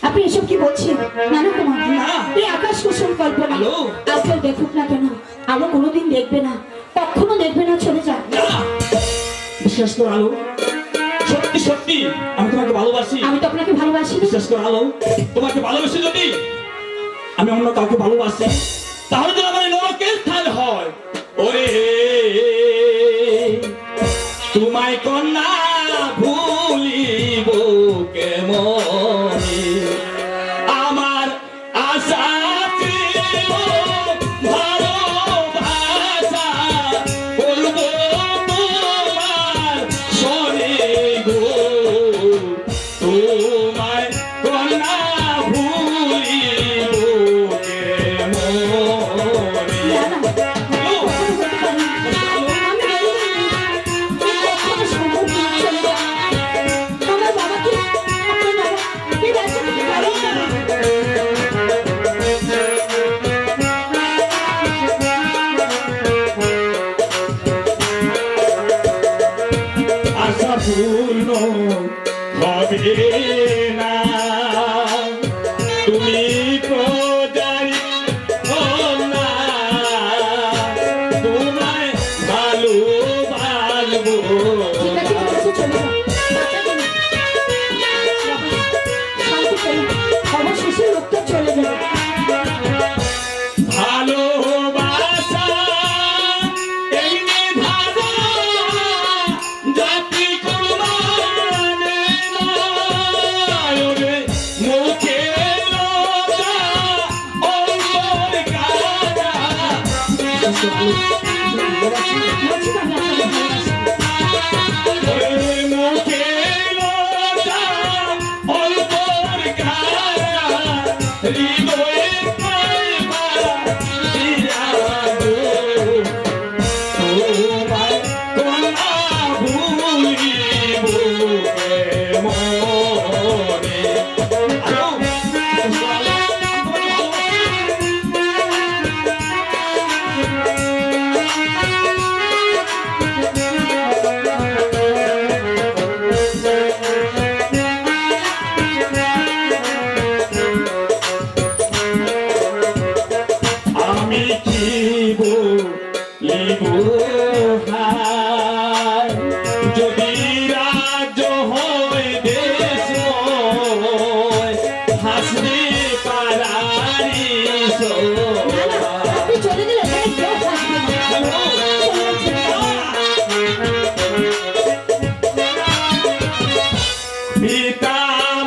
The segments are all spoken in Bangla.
আপনি এসব কি বলছেন? না না কুমার, এই আকাশ কুসুম কল্পনা আর কেউ দেখুক না কেন, আলো কোনোদিন দেখবে না, কখনো দেখবে না, চলে যাক। বিশ্বাস করো আলো, সত্যি সত্যি আমি তোমাকে ভালোবাসি। আমি তো আপনাকে ভালোবাসি। বিশ্বাস করো আলো, তোমাকে ভালোবাসি যদি আমি অন্য কাউকে ভালোবাসি, তাহলে তো আমার নরকের স্থান হয়। ওরে তোমায় কন্যা ভুলিব কেমনে, আমার আশা ছিল ভালোবাসা করব তোমার সনে গো, তোমায় কন্যা ভুলিব কেমনে। আশা পূর্ণ হবে না তুমি প্রজাই কন্যা, তোমায় ভালোবাসবো। অবশেষে লোকটা চলে যাবে। ভালোবাসা এমনি ধারা জাতি কুরবানে নয়, মুখে লজ্জা অন্তর কারা। মুখে লজ্জা অন্তর কারা, হৃদয়ে তোমায় কন্যা ভুলিব কেমনে। আমি কি বলিব হায়, যদি রাজ্য হয় দেশ হাসবে পারারি আপনি চলে গেলে এখানে কেউ থাকবে না। পিতা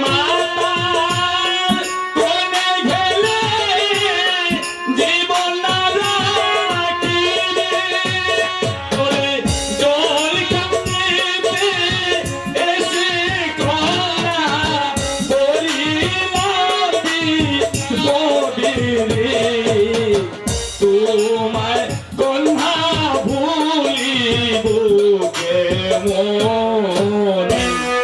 মাতার কোলে ঘেলে জীবন না রাখিলে, ওরে জল কাঁদিতে এসে কন্যা বলিলাম গভীরে, তোমায় কন্যা ভুলিব কেমন।